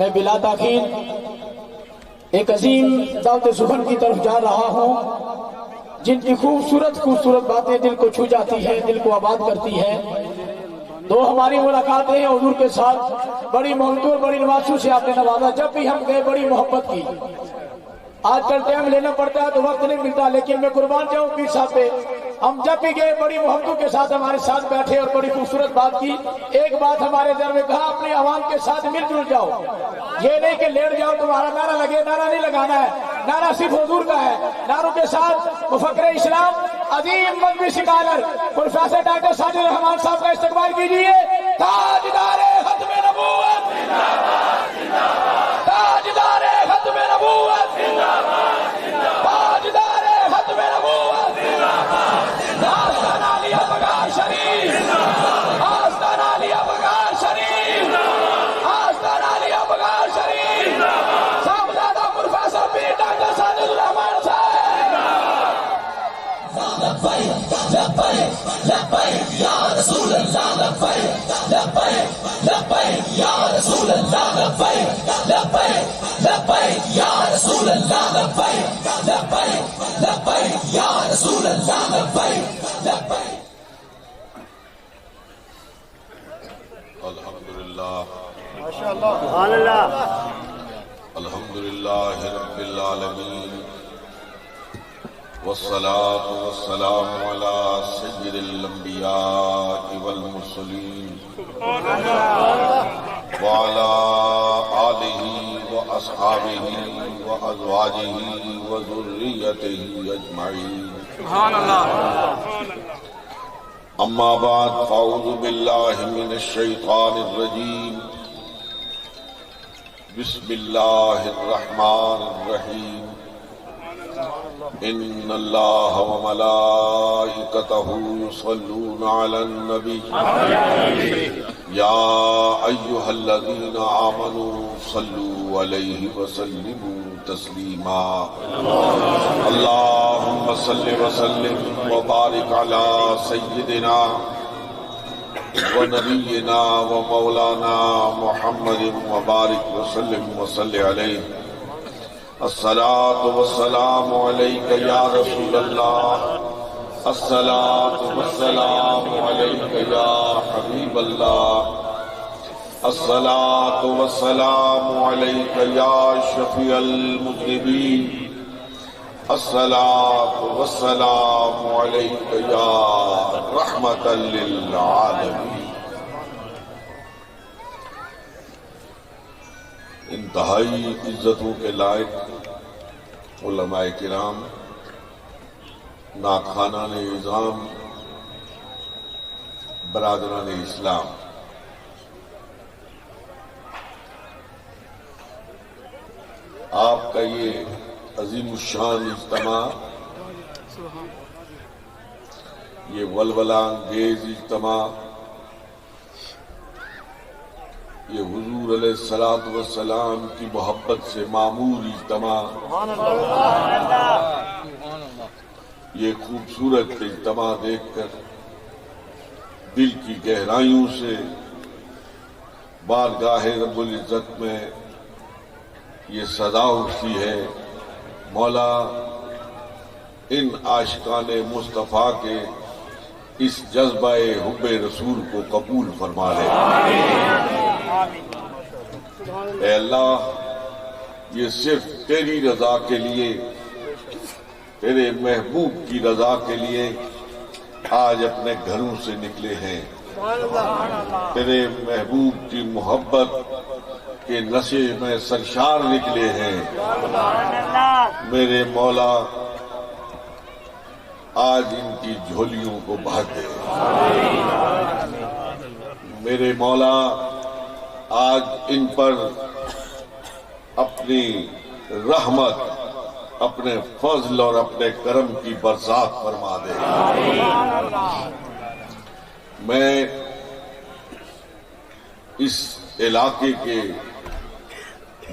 میں بلا تاخیر ایک عظیم دعوت سخن کی طرف جا رہا ہوں، جن کی خوبصورت باتیں دل کو چھو جاتی ہیں، دل کو آباد کرتی ہیں۔ تو ہماری ملاقاتیں ہیں حضور کے ساتھ، بڑی محبت اور بڑی نوازشوں سے آپ نے نوازا۔ جب بھی ہم گئے بڑی محبت کی۔ آج کل ٹائم لینا پڑتا ہے تو وقت نہیں ملتا، لیکن میں قربان جاؤں پیر صاحب پہ، ہم جب بھی گئے بڑی محبتوں کے ساتھ ہمارے ساتھ بیٹھے اور بڑی خوبصورت بات کی۔ ایک بات ہمارے در میں کہا، اپنے عوام کے ساتھ مل جل جاؤ، یہ نہیں کہ لیٹ جاؤ تمہارا نعرہ لگے، نعرہ نہیں لگانا ہے، نعرہ صرف حضور کا ہے۔ نعروں کے ساتھ مفکر اسلام عظیم مذہبی سکالر پروفیسر ڈاکٹر ساجد الرحمان صاحب کا استقبال کیجیے۔ تاجدار ختم نبوت زندہ باد، زندہ باد، تاجدار ختم نبوت زندہ باد، زندہ باد، تاجدار ختم نبوت زندہ باد، آستانہ علی بغار شریف، آستانہ علی بغار شریف، آستانہ علی بغار شریف، صاحبزادہ پروفیسر پیر ڈاکٹر ساجد الرحمان صاحب۔ لبیک لبیک لبیک یا رسول اللہ، لبیک لبیک لبیک یا رسول اللہ، لبیک لبیک لبیک یا رسول اللہ، لبیک لبیک لبیک یا رسول اللہ، لبیک لبیک۔ الحمدللہ ماشاءاللہ سبحان اللہ، الحمدللہ رب العالمین، والصلاة والسلام على سید الانبیاء والمرسلین وعلى آلہ واصحابہ وازواجہ وذریتہ اجمعین، سبحان اللہ۔ اما بعد فاعوذ باللہ من الشیطان الرجیم، بسم اللہ الرحمن الرحیم، ان اللہ وملائکتہ یصلون علی النبی یا ایہا الذین آمنوا صلوا علیہ وسلموا تسلیما، اللہم صل وسلم وبارک علی سیدنا ونبینا ومولانا محمد وبارک وسلم وصل علیہ۔ الصلاة والسلام علیک یا رسول اللہ، الصلاة والسلام علیک یا حبیب اللہ، الصلاة والسلام علیک یا شفیع المذنبین، الصلاة والسلام علیک یا رحمة للعالمین۔ انتہائی عزتوں کے لائق علماء کرام، ناخوانان اعظام، برادران اسلام، آپ کا یہ عظیم الشان اجتماع، یہ ولولہ انگیز اجتماع، یہ حضور علیہ الصلوۃ والسلام کی محبت سے معمور اجتماع، یہ خوبصورت اجتماع دیکھ کر دل کی گہرائیوں سے بارگاہ رب العزت میں یہ صدا اٹھتی ہے، مولا ان عاشقان مصطفیٰ کے اس جذبہ حب رسول کو قبول فرما لے۔ اے اللہ، یہ صرف تیری رضا کے لیے، تیرے محبوب کی رضا کے لیے آج اپنے گھروں سے نکلے ہیں، تیرے محبوب کی محبت کے نشے میں سرشار نکلے ہیں۔ میرے مولا آج ان کی جھولیوں کو بھر دے، میرے مولا آج ان پر اپنی رحمت، اپنے فضل اور اپنے کرم کی برسات فرما دے۔ میں اس علاقے کے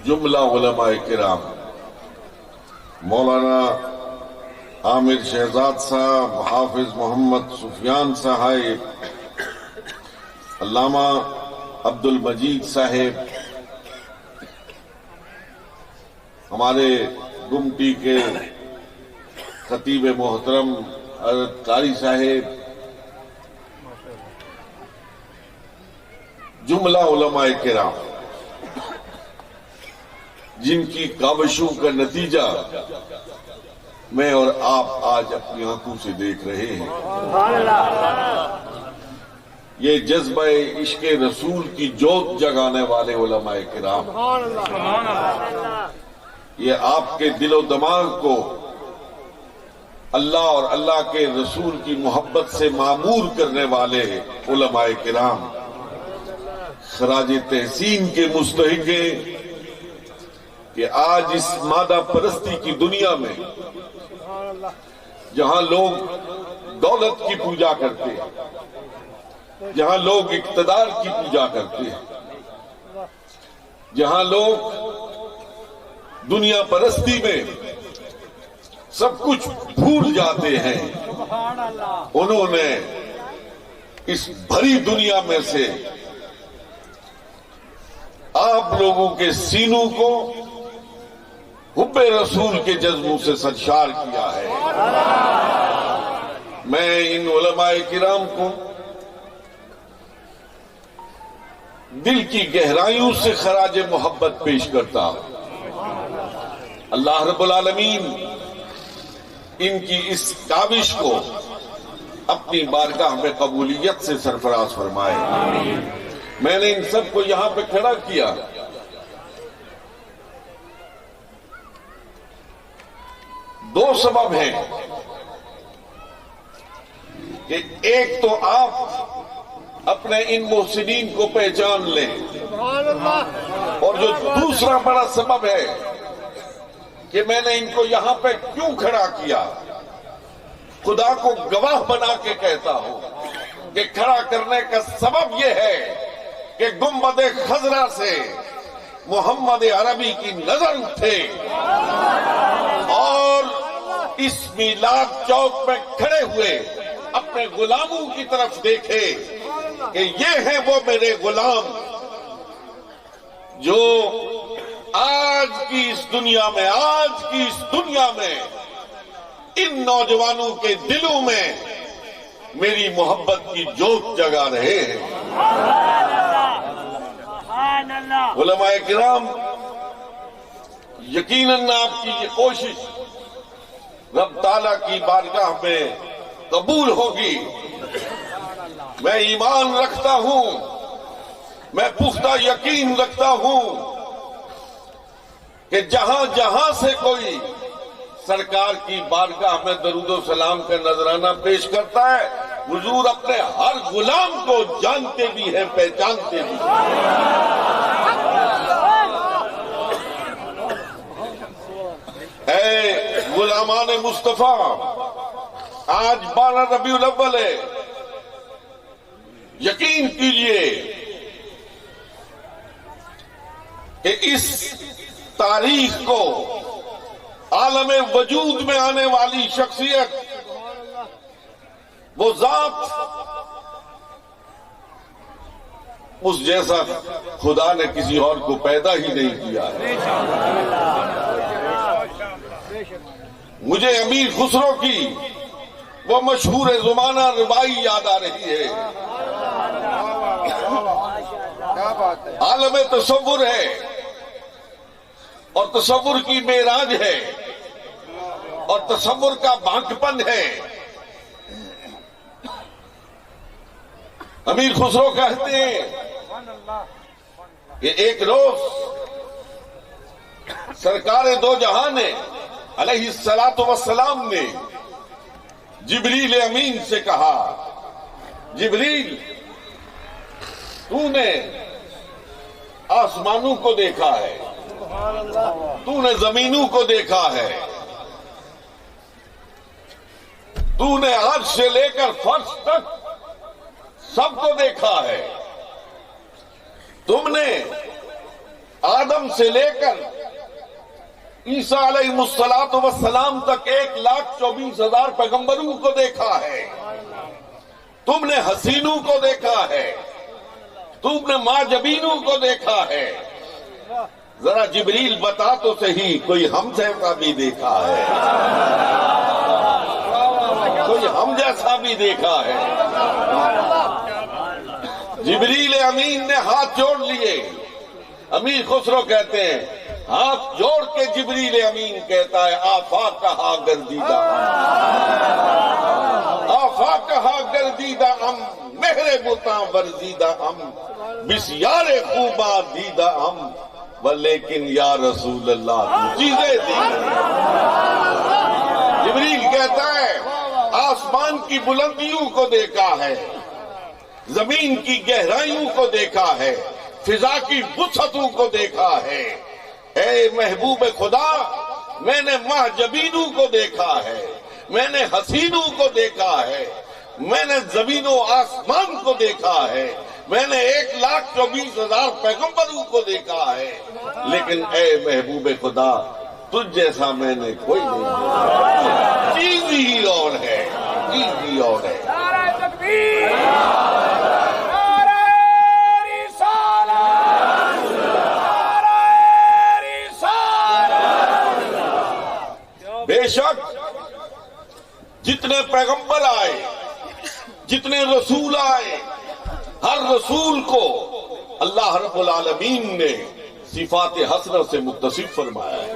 جملہ علماء کرام، مولانا عامر شہزاد صاحب، حافظ محمد سفیان صاحب، علامہ عبد المجید صاحب، ہمارے گمٹی کے خطیب محترم حضرت قاری صاحب، جملہ علماء کرام جن کی کاوشوں کا نتیجہ میں اور آپ آج اپنی آنکھوں سے دیکھ رہے ہیں، یہ جذبہ عشق رسول کی جوت جگانے والے علماء کرام، یہ آپ کے دل و دماغ کو اللہ اور اللہ کے رسول کی محبت سے معمور کرنے والے علماء کرام خراج تحسین کے مستحق ہیں کہ آج اس مادہ پرستی کی دنیا میں جہاں لوگ دولت کی پوجا کرتے ہیں، جہاں لوگ اقتدار کی پوجا کرتے ہیں، جہاں لوگ دنیا پرستی میں سب کچھ بھول جاتے ہیں، انہوں نے اس بھری دنیا میں سے آپ لوگوں کے سینوں کو حب رسول کے جذبوں سے سرشار کیا ہے۔ میں ان علماء کرام کو دل کی گہرائیوں سے خراج محبت پیش کرتا ہوں۔ اللہ رب العالمین ان کی اس کاوش کو اپنی بارگاہ میں قبولیت سے سرفراز فرمائے۔ میں نے ان سب کو یہاں پہ کھڑا کیا دو سبب ہیں کہ ایک تو آپ اپنے ان محسنین کو پہچان لیں، اور جو دوسرا بڑا سبب ہے کہ میں نے ان کو یہاں پہ کیوں کھڑا کیا، خدا کو گواہ بنا کے کہتا ہوں کہ کھڑا کرنے کا سبب یہ ہے کہ گنبد خضرا سے محمد عربی کی نظر اٹھے اور اس میلاد چوک میں کھڑے ہوئے اپنے غلاموں کی طرف دیکھے کہ یہ ہیں وہ میرے غلام جو آج کی اس دنیا میں ان نوجوانوں کے دلوں میں میری محبت کی جوت جگا رہے ہیں۔ علماء کرام، یقیناً آپ کی یہ کوشش رب تعالیٰ کی بارگاہ میں قبول ہوگی۔ میں ایمان رکھتا ہوں، میں پختہ یقین رکھتا ہوں کہ جہاں جہاں سے کوئی سرکار کی بارگاہ میں درود و سلام کا نذرانہ پیش کرتا ہے، حضور اپنے ہر غلام کو جانتے بھی ہیں، پہچانتے بھی ہیں۔ اے غلامان مصطفیٰ، آج 12 ربیع الاول ہے، یقین کیجئے کہ اس تاریخ کو عالم وجود میں آنے والی شخصیت، وہ ذات، اس جیسا خدا نے کسی اور کو پیدا ہی نہیں کیا ہے۔ مجھے امیر خسرو کی وہ مشہور زمانہ ربائی یاد آ رہی ہے۔ عالم تصور ہے اور تصور کی معراج ہے اور تصور کا بانکپن ہے۔ امیر خسرو کہتے ہیں کہ ایک روز سرکار دو جہان علیہ الصلوۃ والسلام نے جبریل امین سے کہا، جبریل، تو نے آسمانوں کو دیکھا ہے، تو نے زمینوں کو دیکھا ہے، تو نے عرش سے لے کر فرش تک سب کو دیکھا ہے، تم نے آدم سے لے کر عیسیٰ علیہ السلام تک 1,24,000 پیغمبروں کو دیکھا ہے، تم نے حسینوں کو دیکھا ہے، تم نے ماجبینوں کو دیکھا ہے، ذرا جبریل بتا تو صحیح کوئی ہم جیسا بھی دیکھا ہے، کوئی ہم جیسا بھی دیکھا ہے؟ جبریل امین نے ہاتھ جوڑ لیے۔ امیر خسرو کہتے ہیں ہاتھ جوڑ کے جبریل امین کہتا ہے آفاق کہا گردیدہ، آفاق کہا گردیدہ ہم، مہر بتاں ورزیدہ ہم، بسیار خوباں دیدہ ہم، لیکن یا رسول اللہ تو چیزیں دی۔ جبریل کہتا ہے آسمان کی بلندیوں کو دیکھا ہے، زمین کی گہرائیوں کو دیکھا ہے، فضا کی وسعتوں کو دیکھا ہے۔ اے محبوب خدا میں نے محجبینوں کو دیکھا ہے، میں نے حسینوں کو دیکھا ہے، میں نے زمین و آسمان کو دیکھا ہے، میں نے 1,24,000 پیغمبروں کو دیکھا ہے، لیکن اے محبوب خدا تجھ جیسا میں نے کوئی نہیں دیکھا۔ چیز ہی اور ہے، چیز ہی اور ہے۔ بے شک جتنے پیغمبر آئے، جتنے رسول آئے، ہر رسول کو اللہ رب العالمین نے صفات حسنہ سے متصف فرمایا ہے،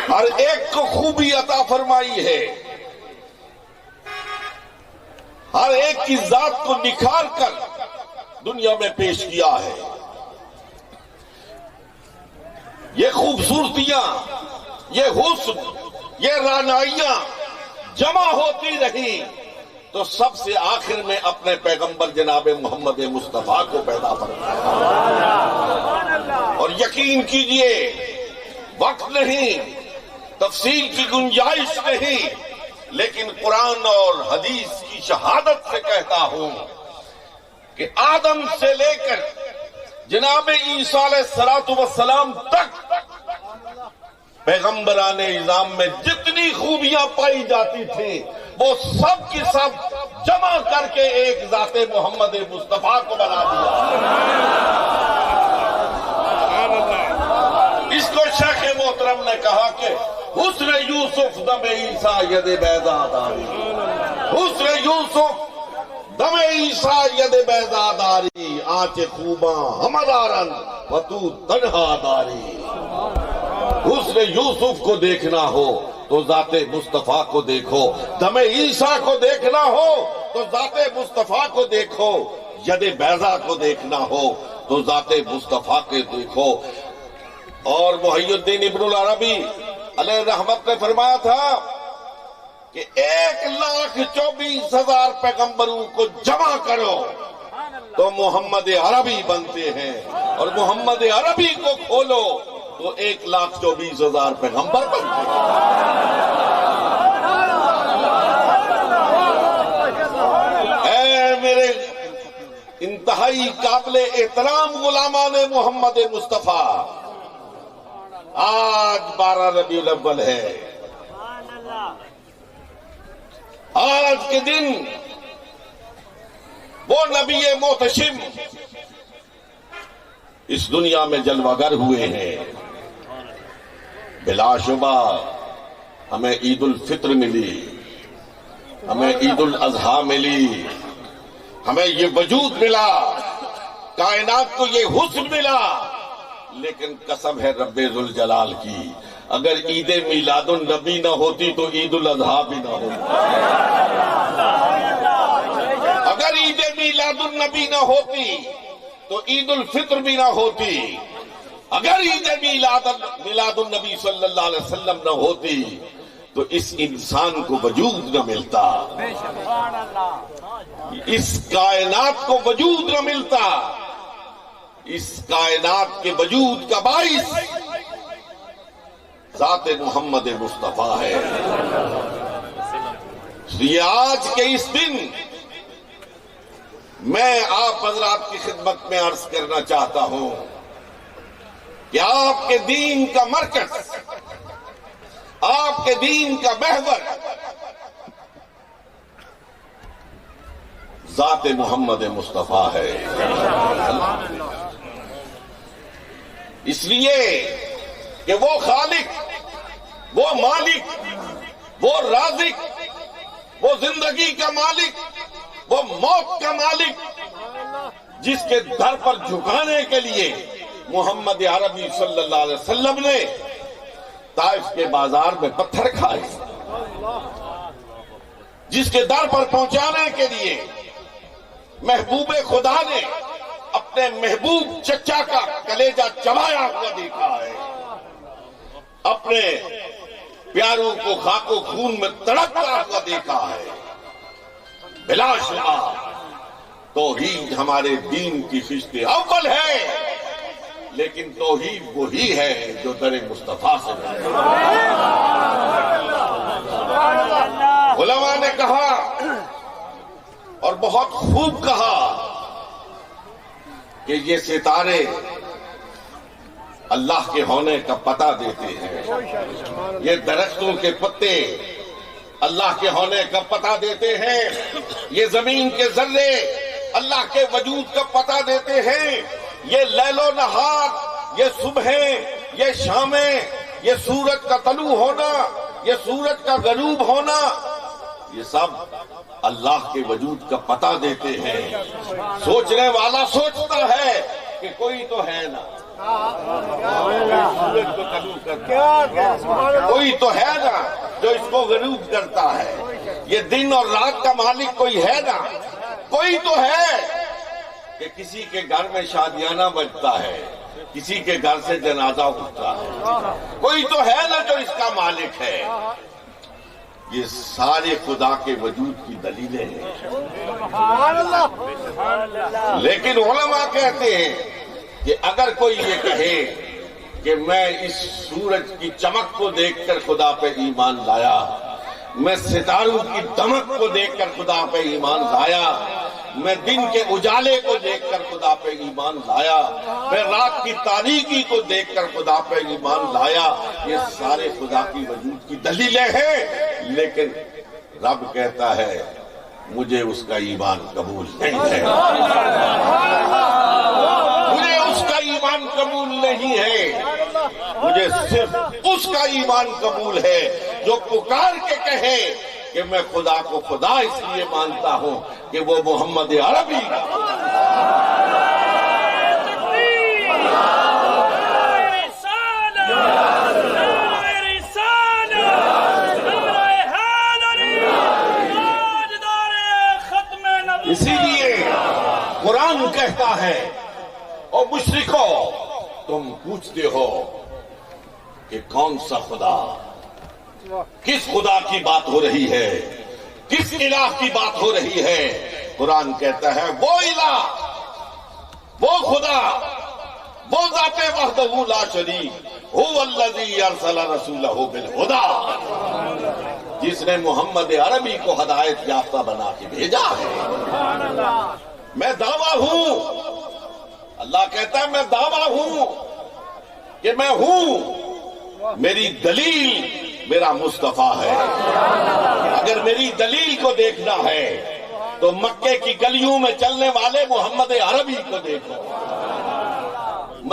ہر ایک کو خوبی عطا فرمائی ہے، ہر ایک کی ذات کو نکھار کر دنیا میں پیش کیا ہے۔ یہ خوبصورتیاں، یہ حسن، یہ رعنائیاں جمع ہوتی رہی تو سب سے آخر میں اپنے پیغمبر جناب محمد مصطفیٰ کو پیدا فرمایا۔ اور یقین کیجئے وقت نہیں، تفصیل کی گنجائش نہیں، لیکن قرآن اور حدیث کی شہادت سے کہتا ہوں کہ آدم سے لے کر جناب عیسیٰ علیہ السلام تک پیغمبران اعظام میں جتنی خوبیاں پائی جاتی تھیں وہ سب کی سب جمع کر کے ایک ذات محمد مصطفیٰ کو بنا دیا۔ اس کو شیخ محترم نے کہا کہ حسن یوسف دم عیسیٰ ید بیضا داری، حسن یوسف دم عیسیٰ ید بیضا داری، آنچ خوباں ہمارن و تو تنہا داری۔ حسن یوسف کو دیکھنا ہو تو ذات مصطفیٰ کو دیکھو، دم عیسیٰ کو دیکھنا ہو تو ذات مصطفیٰ کو دیکھو، ید بیضا کو دیکھنا ہو تو ذات مصطفیٰ کو دیکھو۔ اور محی الدین ابن العربی علیہ رحمت نے فرمایا تھا کہ 1,24,000 پیغمبروں کو جمع کرو تو محمد عربی بنتے ہیں، اور محمد عربی کو کھولو تو 1,24,000 پیغمبر بنتے ہیں۔ اے میرے انتہائی قابل احترام غلامان محمد مصطفیٰ، آج 12 ربیع الاول ہے، آج کے دن وہ نبی محتشم اس دنیا میں جلوہ گر ہوئے ہیں۔ بلا شبہ ہمیں عید الفطر ملی، ہمیں عید الاضحیٰ ملی، ہمیں یہ وجود ملا، کائنات کو یہ حسن ملا، لیکن قسم ہے رب ذوالجلال کی اگر عید میلاد النبی نہ ہوتی تو عید الاضحیٰ بھی نہ ہوتی، اگر عید میلاد النبی نہ ہوتی تو عید الفطر بھی نہ ہوتی، اگر عید میلاد النبی صلی اللہ علیہ وسلم نہ ہوتی تو اس انسان کو وجود نہ ملتا، اس کائنات کو وجود نہ ملتا۔ اس کائنات کے وجود کا باعث ذات محمد مصطفیٰ ہے۔ یہ آج کے اس دن میں آپ حضرات کی خدمت میں عرض کرنا چاہتا ہوں کہ آپ کے دین کا مرکز، آپ کے دین کا محور ذات محمد مصطفیٰ ہے۔ اس لیے کہ وہ خالق، وہ مالک، وہ رازق، وہ زندگی کا مالک، وہ موت کا مالک، جس کے در پر جھکانے کے لیے محمد عربی صلی اللہ علیہ وسلم نے طائف کے بازار میں پتھر کھائے، جس کے در پر پہنچانے کے لیے محبوب خدا نے اپنے محبوب چچا کا کلیجہ چبایا ہوا دیکھا ہے، اپنے پیاروں کو خاک و خون میں تڑپتا ہوا دیکھا ہے۔ بلا شبہ توحید ہمارے دین کی خشت اول ہے، لیکن توحید وہی ہے جو در مصطفیٰ سے ہے۔ علماء نے کہا اور بہت خوب کہا کہ یہ ستارے اللہ کے ہونے کا پتہ دیتے ہیں، یہ درختوں کے پتے اللہ کے ہونے کا پتہ دیتے ہیں، یہ زمین کے ذرے اللہ کے وجود کا پتہ دیتے ہیں، یہ لیل و نہار، یہ صبحیں، یہ شامیں، یہ سورج کا طلوع ہونا، یہ سورج کا غروب ہونا، یہ سب اللہ کے وجود کا پتہ دیتے ہیں۔ سوچنے والا سوچتا ہے کہ کوئی تو ہے نا، سورج کو طلوع کرتا ہے، کوئی تو ہے نا جو اس کو غروب کرتا ہے، یہ دن اور رات کا مالک کوئی ہے نا، کوئی تو ہے کہ کسی کے گھر میں شادیانہ بجتا ہے، کسی کے گھر سے جنازہ اٹھتا ہے، کوئی تو ہے نا جو اس کا مالک ہے۔ یہ سارے خدا کے وجود کی دلیلیں ہیں، لیکن علماء کہتے ہیں کہ اگر کوئی یہ کہے کہ میں اس سورج کی چمک کو دیکھ کر خدا پہ ایمان لایا، میں ستاروں کی دمک کو دیکھ کر خدا پہ ایمان لایا، میں دن کے اجالے کو دیکھ کر خدا پہ ایمان لایا، میں رات کی تاریکی کو دیکھ کر خدا پہ ایمان لایا، یہ سارے خدا کی وجود کی دلیلیں ہیں، لیکن رب کہتا ہے مجھے اس کا ایمان قبول نہیں ہے، مجھے اس کا ایمان قبول نہیں ہے، مجھے صرف اس کا ایمان قبول ہے جو پکار کے کہے کہ میں خدا کو خدا اس لیے مانتا ہوں کہ وہ محمد عربی اسی لیے قرآن کہتا ہے اور مشرکو تم پوچھتے ہو کہ کون سا خدا، کس خدا کی بات ہو رہی ہے، کس الہ کی بات ہو رہی ہے؟ قرآن کہتا ہے وہ الہ، وہ خدا، وہ ذات وحدہ لا شریک، هو الذی ارسل رسولہ بالہدی، جس نے محمد عربی کو ہدایت یافتہ بنا کے بھیجا ہے۔ میں دعویٰ ہوں، اللہ کہتا ہے میں دعویٰ ہوں کہ میں ہوں، میری دلیل میرا مصطفیٰ ہے۔ اگر میری دلیل کو دیکھنا ہے تو مکے کی گلیوں میں چلنے والے محمد عربی کو دیکھو،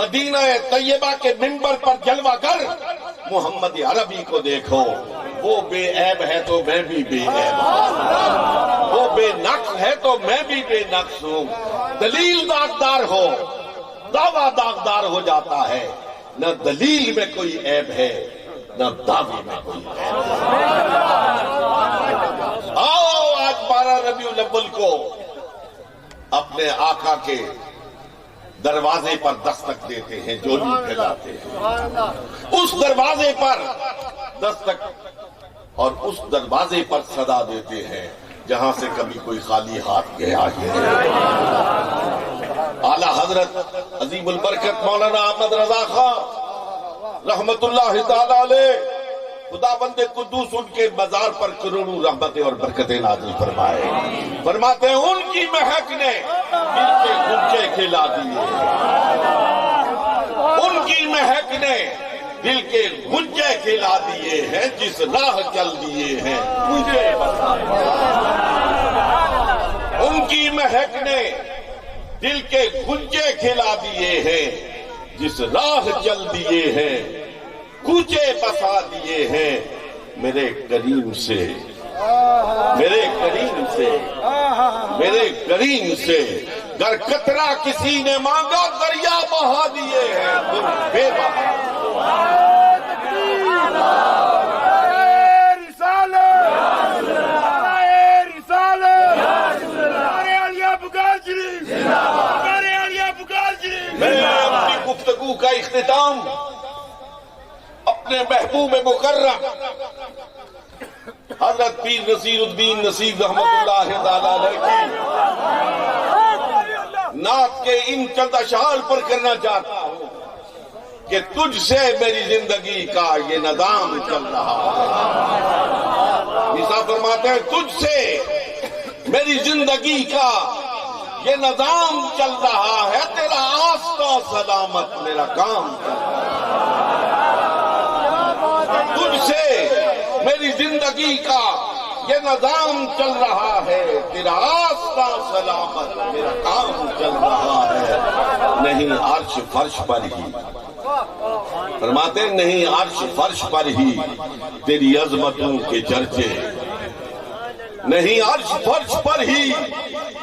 مدینہ طیبہ کے منبر پر جلوہ گر محمد عربی کو دیکھو، وہ بے عیب ہے تو میں بھی بے عیب ہوں، وہ بے نقص ہے تو میں بھی بے نقص ہوں۔ دلیل داغدار ہو، دعویٰ داغدار ہو جاتا ہے، نہ دلیل میں کوئی عیب ہے نہ دعوے میں کوئی عیب ہے۔ آؤ آج 12 ربیع الاول کو اپنے آقا کے دروازے پر دستک دیتے ہیں، جولی پھیلاتے ہیں، اس دروازے پر دستک اور اس دروازے پر صدا دیتے ہیں جہاں سے کبھی کوئی خالی ہاتھ گیا ہی نہیں۔ اعلیٰ حضرت عظیم البرکت مولانا احمد رضا خان رحمت اللہ تعالی علیہ، خدا بند قدوس ان کے مزار پر کروڑوں رحمتیں اور برکتیں نازل فرمائے۔ فرماتے ہیں ان کی مہک نے دل کے گنجے کھلا دیے، ان کی مہک نے دل کے گنجے کھلا دیے ہیں، جس راہ چل دیے ہیں مجھے بتا۔ ان کی مہک نے دل کے گنجے کھلا دیے ہیں، جس راہ چل دیے ہیں کوچے بسا دیے ہیں میرے کریم سے، میرے کریم سے، میرے کریم سے۔ گر قطرہ کسی نے مانگا دریا بہا دیے ہیں تم بے بہا۔ میں اپنی گفتگو کا اختتام اپنے محبوب مکرم حضرت پیر نصیر الدین نصیر رحمت اللہ تعالیٰ علیہ کی نعت کے ان چند اشعار پر کرنا چاہتا ہوں کہ تجھ سے میری زندگی کا یہ نظام چل رہا ہے۔ نصاب فرماتے ہیں تجھ سے میری زندگی کا یہ نظام چل رہا ہے، تیرا آستہ سلامت میرا کام چل رہا ہے۔ تجھ سے میری زندگی کا یہ نظام چل رہا ہے، تیرا آستہ سلامت میرا کام چل رہا ہے۔ نہیں عرش فرش پر ہی، فرماتے نہیں عرش فرش پر ہی تیری عظمتوں کے چرچے، نہیں عرش فرش پر ہی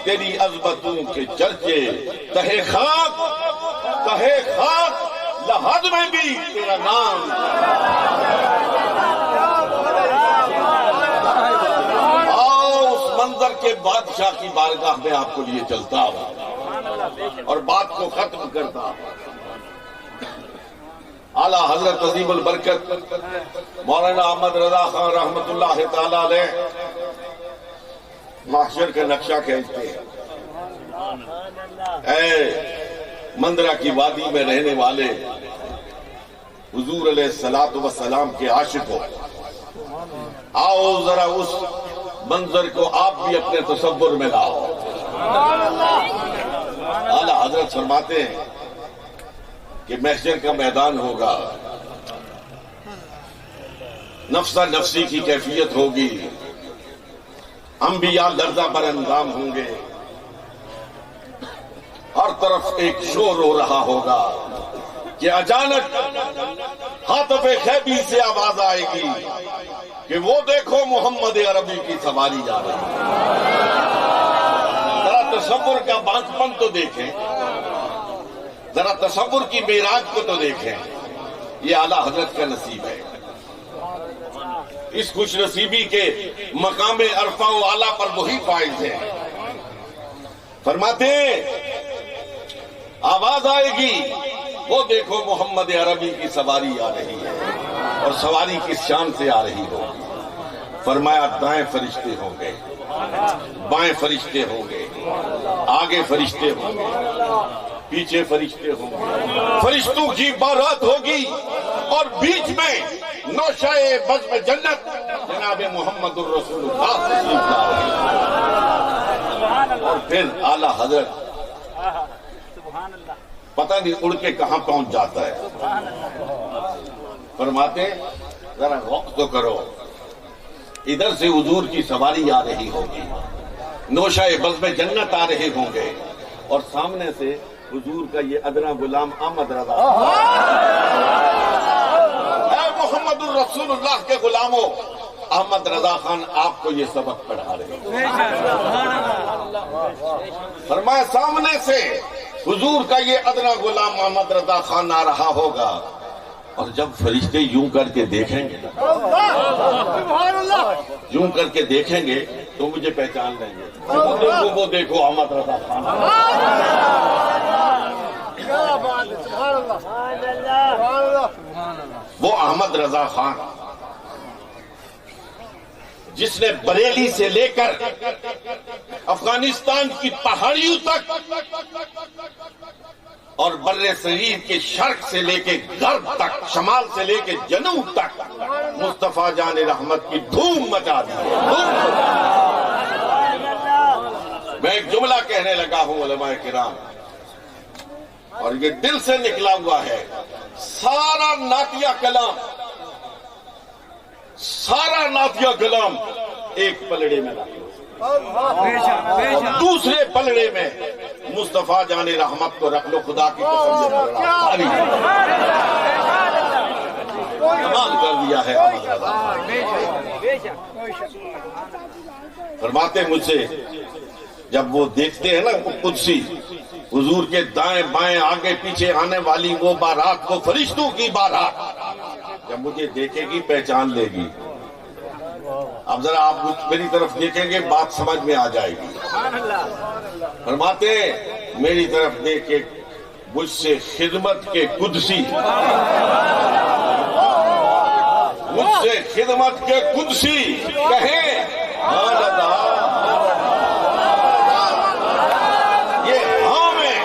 تیری عظمتوں کے چرچے، تہے خاک لحد میں بھی تیرا نام۔ آؤ اس منظر کے بادشاہ کی بارگاہ میں آپ کو لیے چلتا ہوں اور بات کو ختم کرتا ہوں۔ اعلیٰ حضرت عظیم البرکت مولانا احمد رضا خان رحمت اللہ تعالیٰ علیہ محشر کا نقشہ کھینچتے ہیں۔ اے مندرہ کی وادی میں رہنے والے حضور علیہ السلام کے عاشق ہو، آؤ ذرا اس منظر کو آپ بھی اپنے تصور میں لاؤ۔ اعلیٰ حضرت فرماتے ہیں کہ محشر کا میدان ہوگا، نفسہ نفسی کی کیفیت ہوگی، انبیاء لرزہ پر اندام ہوں گے، ہر طرف ایک شور ہو رہا ہوگا کہ اچانک ہاتف خیبی سے آواز آئے گی کہ وہ دیکھو محمد عربی کی سواری جا رہی ہے۔ ذرا تصور کا بانجپن تو دیکھیں، ذرا تصور کی معراج کو تو دیکھیں، یہ اعلیٰ حضرت کا نصیب ہے۔ اس خوش نصیبی کے مقام عرفہ و اعلیٰ پر وہی فائز ہے۔ فرماتے ہیں آواز آئے گی وہ دیکھو محمد عربی کی سواری آ رہی ہے، اور سواری کس شان سے آ رہی ہوگی؟ فرمایا دائیں فرشتے ہوں گے، بائیں فرشتے ہوں گے، آگے فرشتے ہوں گے، پیچھے فرشتے ہوں گے، فرشتوں کی بارات ہوگی، اور بیچ میں نوشہ بزم جنت جناب محمد الرسول اللہ تشریف لا رہے ہیں۔ اور پھر اعلیٰ حضرت پتہ نہیں اڑ کے کہاں پہنچ جاتا ہے۔ فرماتے ذرا غور تو کرو، ادھر سے حضور کی سواری آ رہی ہوگی، نوشہ بزم جنت آ رہے ہوں گے، اور سامنے سے حضور کا یہ ادنا غلام احمد رضا، اے محمد الرسول اللہ کے غلاموں، احمد رضا خان آپ کو یہ سبق پڑھا رہے ہیں۔ فرمایا سامنے سے حضور کا یہ ادنا غلام احمد رضا خان آ رہا ہوگا، اور جب فرشتے یوں کر کے دیکھیں گے، یوں کر کے دیکھیں گے تو مجھے پہچان لیں گے، وہ دیکھو احمد رضا خان۔ وہ احمد رضا خان جس نے بریلی سے لے کر افغانستان کی پہاڑیوں تک اور بر صغیر کے شرق سے لے کے غرب تک، شمال سے لے کے جنوب تک مصطفیٰ جان رحمت کی دھوم مچا دی۔ میں ایک جملہ کہنے لگا ہوں علماء کرام، اور یہ دل سے نکلا ہوا ہے، سارا نعتیہ کلام ایک پلڑے میں لا، دوسرے پلڑے میں مصطفیٰ جان رحمت کو رکھ لو، خدا کی قسم سے بول رہا ہوں۔ کمال کر دیا ہے احمد رضا۔ فرماتے مجھ سے جب وہ دیکھتے ہیں نا وہ قدسی حضور کے دائیں بائیں آگے پیچھے آنے والی وہ بارات کو، فرشتوں کی بارات جب مجھے دیکھے گی پہچان لے گی۔ اب ذرا آپ میری طرف دیکھیں گے بات سمجھ میں آ جائے گی۔ فرماتے میری طرف دیکھ کے مجھ سے خدمت کے قدسی، مجھ سے خدمت کے قدسی کہیں ہاں رضا، یہ ہاں میں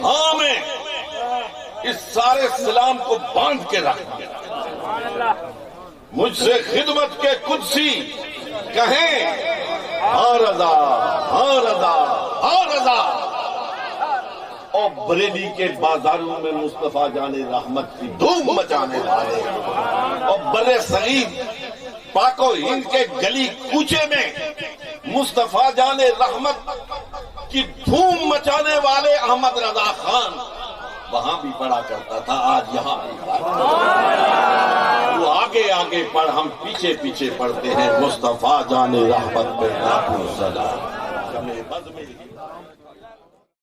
ہاں میں اس سارے سلام کو باندھ کے رکھ دیا۔ مجھ سے خدمت کے قدسی کہیں ہاں رضا، ہاں رضا، ہاں رضا۔ اور بریلی کے بازاروں میں مصطفیٰ جان رحمت کی دھوم مچانے والے، اور بر صغیر پاک و ہند کے گلی کوچے میں مصطفیٰ جان رحمت کی دھوم مچانے والے احمد رضا خان وہاں بھی پڑھا کرتا تھا، آج یہاں بھی وہ آگے آگے پڑھ، ہم پیچھے پیچھے پڑھتے ہیں۔ مصطفیٰ جان رحمت پہ لاکھوں سلام۔